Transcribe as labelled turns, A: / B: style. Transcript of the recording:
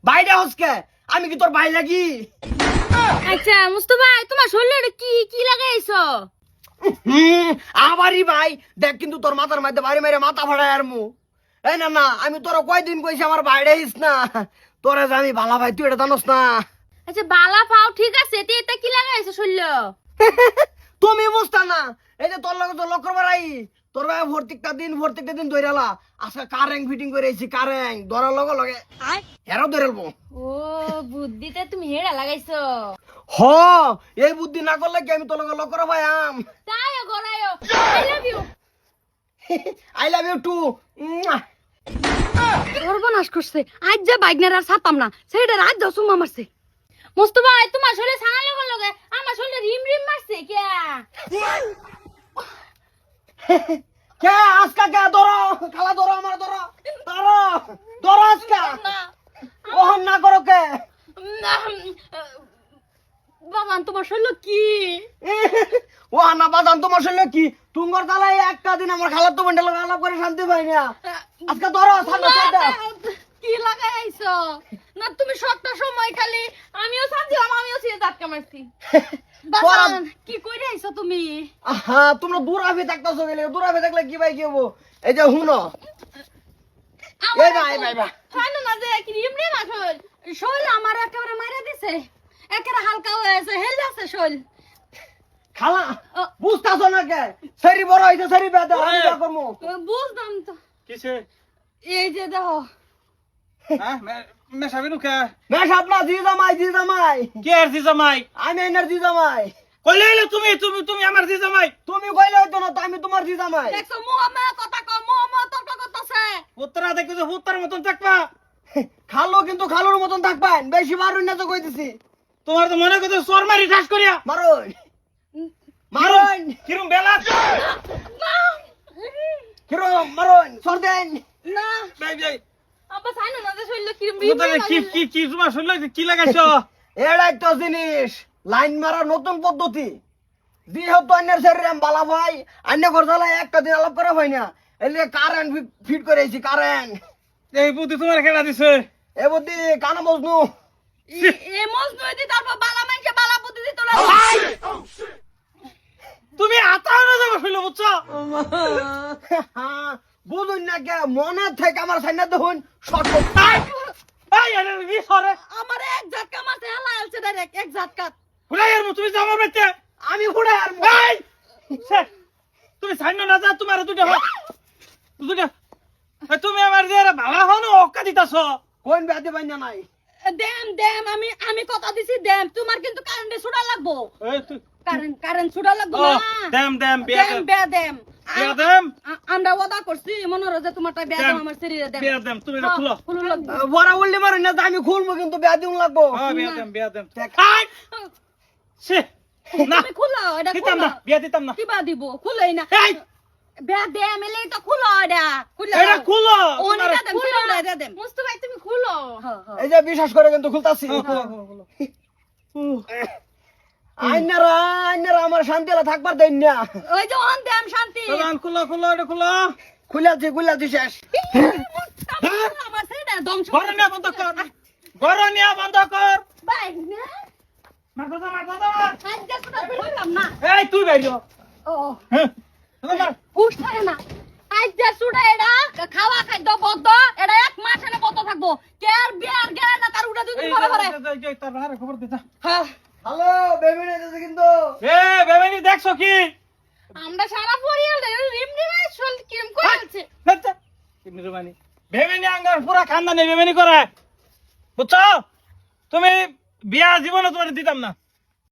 A: বাইরে হসকে আমি কি তোর ভাই লাগি?
B: আচ্ছা মুস্তফা ভাই তোমার শরীরে কি কি লাগাইছো?
A: আবারই ভাই দেখ কিন্তু তোর মাথার মধ্যে বাড়ি মেরে মাথা ফাড়ায় আর মু। এই না না আমি তোরা কয়দিন কইছি আমার বাইরে হিস না, তোরা যে আমি ভালা ভাই তুই এটা জানোস না।
B: আচ্ছা বালা পাও ঠিক আছে, এটা কি লাগাইছো শরীরে?
A: তুমি বুঝতা না, এই যে তোর লগে তো লক্ষ্য বাড়াই তোর ভাই প্রত্যেকটা দিন ধরেলা আজকে কারেং ফিটিং করে এসেছি, কারেং ধরার লগে লগে হেরো ধরেলবো।
B: ও বুদ্ধিতে তুমি হেড়া লাগাইছো।
A: হ এই বুদ্ধি না করলে কি আমি তোর লগে লক্ষ্য ভাইয়াম।
B: তাইও গরায়ও I love you.
A: I love you too.
B: সর্বনাশ করছে, আজ যা বাইকনার আর ছাড়তাম না, সেটা রাত যাও সুমা মারছে। মুস্তফা ভাই তোমার শরীরে ছানা লগা লগে আমার শরীরে রিম রিম মারছে কে?
A: কে আজকা কে ধরো খালা ধরো আমার ধরো ধরো ধরো আজকা ওহন না করো কে?
B: বাবা তোমার শরীরে কি?
A: ও না বাদান তোমার শরীরে কি? তুঙ্গর তালাই একটা দিন আমার খালার তো বন্ডেল আলাপ করে শান্তি পাই না। আজকে ধরো সামনে সাইডা
B: কি লাগাইছো না তুমি সবটা সময় খালি আমিও সাজিলাম আমিও সিয়ে ধাক্কা মারছি। বাবা কি কইরা আইছো তুমি?
A: আহা তোমরা দূর আফি থাকতেছো গেলে দূর আফি থাকলে কি ভাই কি হবো? এই যে হুনো এই ভাই ভাই ভাই
B: খানো না যে কি রিম রিম আসল শোল আমার একেবারে মাইরা দিছে, একেবারে হালকা হয়েছে হেল আছে শোল।
A: খালা বুঝতাছো না কে? সেরি বড় হইছে সেরি বেদা আমি যা করমু।
B: বুঝলাম তো
C: কিসে?
B: এই যে দেখো
C: হ্যাঁ মেশাবি নুকা
A: মেশ আপনা জি জামাই
C: কে আর জি জামাই?
A: আমি এনার্জি জামাই।
C: কইলে এলে তুমি তুমি তুমি আমার জি জামাই।
A: তুমি কইলে হইতো না তো আমি তোমার জি জামাই।
B: দেখছো মোহাম্মদ কথা কম মোহাম্মদ তর্ক করতেছে।
C: উত্তরা দেখো যে উত্তর মতন থাকবা।
A: খালো কিন্তু খালোর মতন থাকবেন, বেশি মারুন না তো কইতেছি।
C: তোমার তো মনে করতে চোর মারি ঠাস করিয়া
A: মারুন মারুন
C: কিরম বেলা
A: কিরম মারুন সর দেন।
B: না
C: ভাই ভাই
B: আব্বা সাইনো না যে শরীরে কি রিম
C: তোদের কি কি কি তোমার শুনলে কি লাগাইছো?
A: এর একটা জিনিস লাইন মারার নতুন পদ্ধতি। যেহেতু অন্যের শরীরে আমি বালা ভাই অন্য ঘরজালায় একটা দিন আলাপ করা হয় না, এলে কারেন্ট ফিট করেছি কারেন্ট।
C: এই বুদ্ধি তোমার খেলা দিছে।
A: এ বুদ্ধি কানা মজনু
B: এ মজনু দি তারপর বালা মাইকে বালা বুদ্ধি দিত না।
C: তুমি আতাও না যাবে ফেলে বুঝছো?
A: বুঝুন না কে মনে থেকে আমার সাইনা দেখুন শর্ট
C: এই আরে কি সরে
B: আমার এক ঝটকা মারতে হেলা আলছে ডাইরেক্ট এক ঝটকা।
C: খুলাই আর তুমি যাও আমার বাচ্চা।
A: আমি ফুড়ে আর
C: এই সে, তুমি সাইনো না যা তোমার দুটো দুটো তুমি আমার দিয়ে ভালো হনো অক্কা দিতাছো।
A: কোন ব্যাধি বাইনা নাই।
B: দেম আমি কথা দিছি দেম তোমার কিন্তু কারেন্টে ছুড়া লাগবো।
C: এই তুই
B: কারেন্ট ছুড়া লাগবো
C: ও
B: না।
C: দেম দেম বিয়া
B: দেম
C: দেম
B: বে দেম
C: বিয়া দেম
B: আমরা ওয়াদা করছি মনে হয় যে তোমারটা বে দেম আমার শরীরে দেম।
C: বিয়া দেম তুমি এটা খুলো।
B: খুলো লাগবো।
A: বড় বললি মারুন না যে আমি খুলবো কিন্তু ব্যাধি লাগবো।
C: হ্যাঁ বিয়া দেম
A: দেখ।
C: আই সে না
B: তুমি খুলো এটা
C: দিতাম
B: খুলো।
C: না বিয়া দিতাম না।
B: কিবা দিব খুলেই না।
C: এই
B: বে দেম এলেই তো খুলো এটা খুলো।
C: এটা খুলো
B: ওনি
C: তোমার-
B: দেম খুলো দে দেম। মুস্তফা ভাই তুমি খুলো। হ্যাঁ হ্যাঁ।
A: এই যে বিশ্বাস করে কিন্তু খুলতাছি।
C: খুলো, খুলো, খুলো।
A: আইনারা আমার শান্তি হলে থাকবার দেন না।
B: ওই যে অন দেম শান্তি।
C: চলো, খুলো খুলো এটা খুলো।
A: খুলাছি শেষ।
B: আমার শরীরে ধ্বংস
C: ঘরে নিয়ে বন্ধ কর ঘরে নিয়ে বন্ধ কর।
B: ভাই না
C: মার দাদা
B: আজ যা কথা বললাম না।
C: এই তুই বাইরো।
B: ও
C: হ্যাঁ মার
B: উঠে না আজ যা সুড়া এডা খাওয়া খাদ্য বদ্ধ এডা এক মাস এনে বদ্ধ থাকবো কেয়ার বিয়ার গে না তার উড়া দুই দিন পরে পরে।
C: এই তার বাহারে খবর দিতা।
B: হ্যাঁ
A: হ্যালো বেবি নেছে কিন্তু।
C: এ বেবেনি দেখছো কি?
B: আমরা সারা পরিয়াল রিম রিম শোল কিরম করে আছে।
C: আচ্ছা নিরুমানি বেবেনি আঙ্গার পুরা খানদানি বেবেনি করে বুঝছো? তুমি বিয়া জীবনে তোমার দিতাম না।